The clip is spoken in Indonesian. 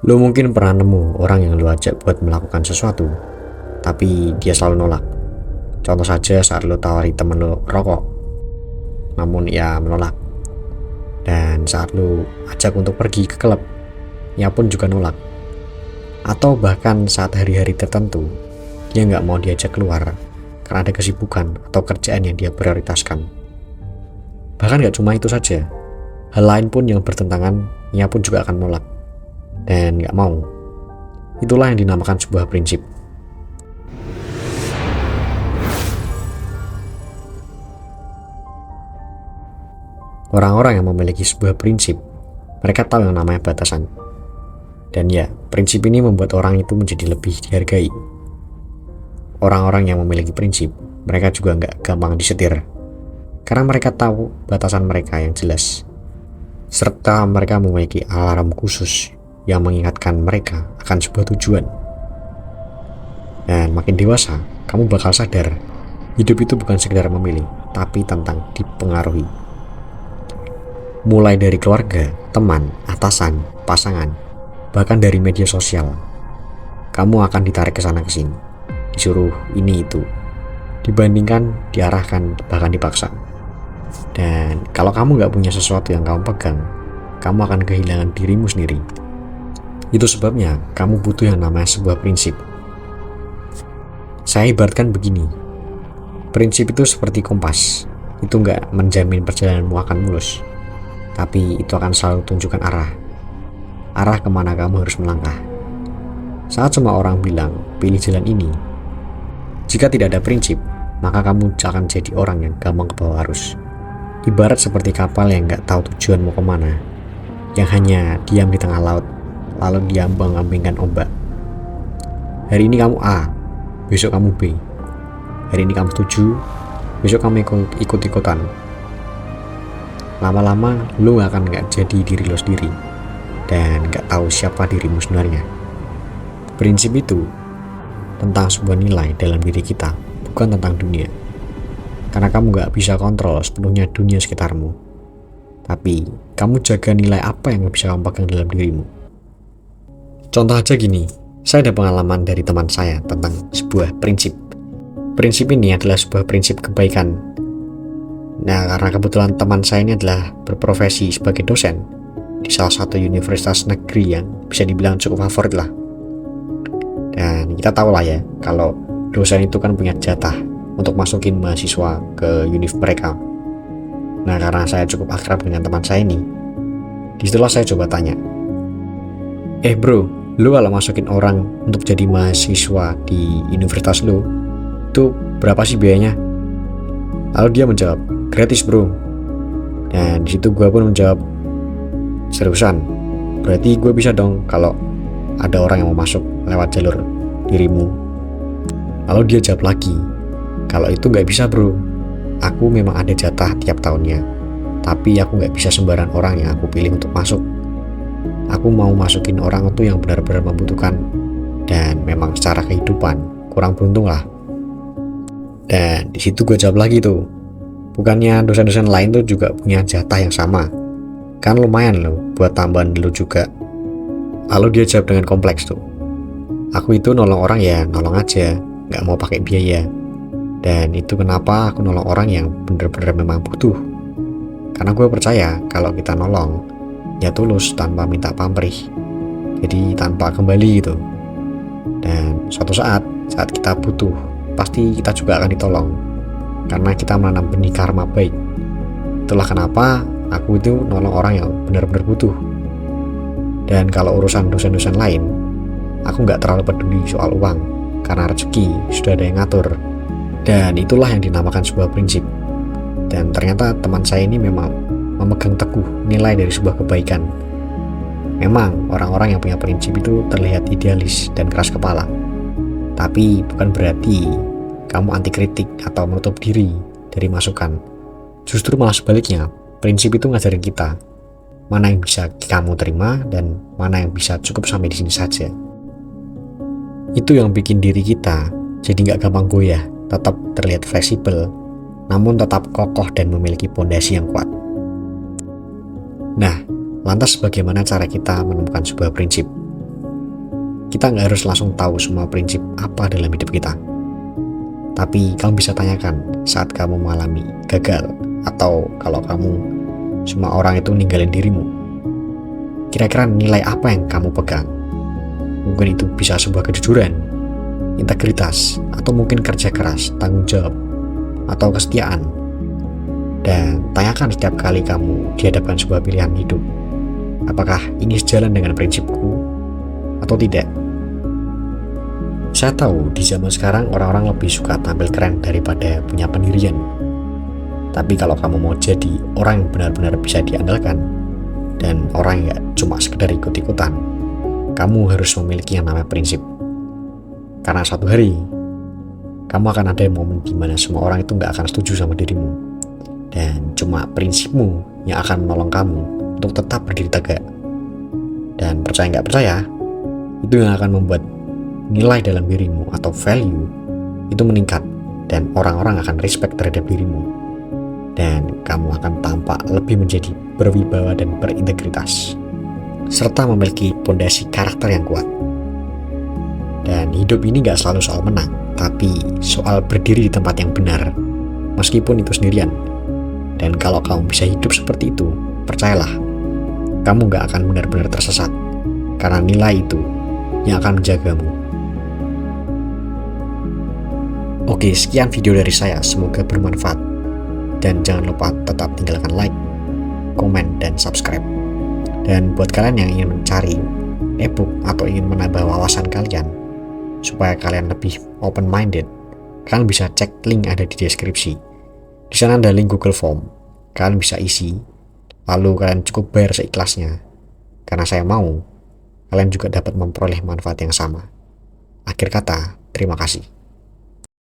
Lu mungkin pernah nemu orang yang lu ajak buat melakukan sesuatu, tapi dia selalu nolak. Contoh saja saat lu tawari temen lu rokok, namun ia menolak. Dan saat lu ajak untuk pergi ke klub, ia pun juga nolak. Atau bahkan saat hari-hari tertentu, dia nggak mau diajak keluar karena ada kesibukan atau kerjaan yang dia prioritaskan. Bahkan nggak cuma itu saja, hal lain pun yang bertentangan, ia pun juga akan menolak dan nggak mau. Itulah yang dinamakan sebuah prinsip. Orang-orang yang memiliki sebuah prinsip, mereka tahu yang namanya batasan. Dan ya, prinsip ini membuat orang itu menjadi lebih dihargai. Orang-orang yang memiliki prinsip, mereka juga nggak gampang disetir. Karena mereka tahu batasan mereka yang jelas. Serta mereka memiliki alarm khusus yang mengingatkan mereka akan sebuah tujuan. Dan makin dewasa, kamu bakal sadar, hidup itu bukan sekedar memilih, tapi tentang dipengaruhi. Mulai dari keluarga, teman, atasan, pasangan, bahkan dari media sosial. Kamu akan ditarik ke sana ke sini, disuruh ini itu, dibandingkan diarahkan, bahkan dipaksa. Dan kalau kamu nggak punya sesuatu yang kamu pegang, kamu akan kehilangan dirimu sendiri. Itu sebabnya kamu butuh yang namanya sebuah prinsip. Saya ibaratkan begini, prinsip itu seperti kompas. Itu nggak menjamin perjalananmu akan mulus, tapi itu akan selalu tunjukkan arah kemana kamu harus melangkah. Saat semua orang bilang pilih jalan ini, jika tidak ada prinsip, maka kamu akan jadi orang yang gampang ke bawah arus. Ibarat seperti kapal yang nggak tahu tujuan mau kemana, yang hanya diam di tengah laut, lalu diambang-ambingkan ombak. Hari ini kamu A, besok kamu B. Hari ini kamu setuju, besok kamu ikut-ikutan. Lama-lama lu akan gak jadi diri lo sendiri dan gak tahu siapa dirimu sebenarnya. Prinsip itu tentang sebuah nilai dalam diri kita, bukan tentang dunia. Karena kamu gak bisa kontrol sepenuhnya dunia sekitarmu, tapi kamu jaga nilai apa yang bisa kamu pegang dalam dirimu. Contoh aja gini, saya ada pengalaman dari teman saya tentang sebuah prinsip. Prinsip ini adalah sebuah prinsip kebaikan. Nah, karena kebetulan teman saya ini adalah berprofesi sebagai dosen di salah satu universitas negeri yang bisa dibilang cukup favorit lah. Dan kita tahu lah ya, kalau dosen itu kan punya jatah untuk masukin mahasiswa ke univ mereka. Nah, karena saya cukup akrab dengan teman saya ini, disitulah saya coba tanya, bro, lu kalau masukin orang untuk jadi mahasiswa di universitas lu, itu berapa sih biayanya? Lalu dia menjawab, gratis bro. Dan disitu gue pun menjawab, seriusan? Berarti gue bisa dong kalau ada orang yang mau masuk lewat jalur dirimu. Lalu dia jawab lagi, kalau itu gak bisa bro, aku memang ada jatah tiap tahunnya, tapi aku gak bisa sembarang orang yang aku pilih untuk masuk. Aku mau masukin orang itu yang benar-benar membutuhkan, dan memang secara kehidupan kurang beruntung lah. Dan disitu gue jawab lagi tuh, bukannya dosen-dosen lain tuh juga punya jatah yang sama? Kan lumayan loh buat tambahan dulu juga. Lalu dia jawab dengan kompleks tuh, aku itu nolong orang ya nolong aja, gak mau pakai biaya. Dan itu kenapa aku nolong orang yang benar-benar memang butuh. Karena gue percaya kalau kita nolong, ya tulus tanpa minta pamrih, jadi tanpa kembali gitu. Dan suatu saat kita butuh, pasti kita juga akan ditolong, karena kita menanam benih karma baik. Itulah kenapa aku itu nolong orang yang benar-benar butuh. Dan kalau urusan dosen-dosen lain, aku gak terlalu peduli soal uang, karena rezeki sudah ada yang ngatur. Dan itulah yang dinamakan sebuah prinsip. Dan ternyata teman saya ini memang memegang teguh nilai dari sebuah kebaikan. Memang orang-orang yang punya prinsip itu terlihat idealis dan keras kepala, tapi bukan berarti kamu anti kritik atau menutup diri dari masukan. Justru malah sebaliknya, prinsip itu ngajarin kita mana yang bisa kamu terima dan mana yang bisa cukup sampai di sini saja. Itu yang bikin diri kita jadi gak gampang goyah, tetap terlihat fleksibel, namun tetap kokoh dan memiliki pondasi yang kuat. Nah, lantas bagaimana cara kita menemukan sebuah prinsip? Kita nggak harus langsung tahu semua prinsip apa dalam hidup kita. Tapi kamu bisa tanyakan saat kamu mengalami gagal, atau kalau semua orang itu ninggalin dirimu. Kira-kira nilai apa yang kamu pegang? Mungkin itu bisa sebuah kejujuran, integritas, atau mungkin kerja keras, tanggung jawab, atau kesetiaan. Dan tanyakan setiap kali kamu dihadapkan sebuah pilihan hidup, apakah ini sejalan dengan prinsipku atau tidak? Saya tahu di zaman sekarang orang-orang lebih suka tampil keren daripada punya pendirian. Tapi kalau kamu mau jadi orang yang benar-benar bisa diandalkan, dan orang yang gak cuma sekedar ikut-ikutan, kamu harus memiliki yang namanya prinsip. Karena suatu hari, kamu akan ada momen di mana semua orang itu gak akan setuju sama dirimu. Dan cuma prinsipmu yang akan menolong kamu untuk tetap berdiri tegak. Dan percaya gak percaya, itu yang akan membuat nilai dalam dirimu atau value itu meningkat, dan orang-orang akan respect terhadap dirimu, dan kamu akan tampak lebih menjadi berwibawa dan berintegritas, serta memiliki pondasi karakter yang kuat. Dan hidup ini gak selalu soal menang, tapi soal berdiri di tempat yang benar, meskipun itu sendirian. Dan kalau kamu bisa hidup seperti itu, percayalah, kamu gak akan benar-benar tersesat, karena nilai itu yang akan menjagamu. Oke, sekian video dari saya, semoga bermanfaat. Dan jangan lupa tetap tinggalkan like, komen, dan subscribe. Dan buat kalian yang ingin mencari ebook atau ingin menambah wawasan kalian, supaya kalian lebih open-minded, kalian bisa cek link ada di deskripsi. Di sana ada link Google Form, kalian bisa isi, lalu kalian cukup bayar seikhlasnya. Karena saya mau, kalian juga dapat memperoleh manfaat yang sama. Akhir kata, terima kasih.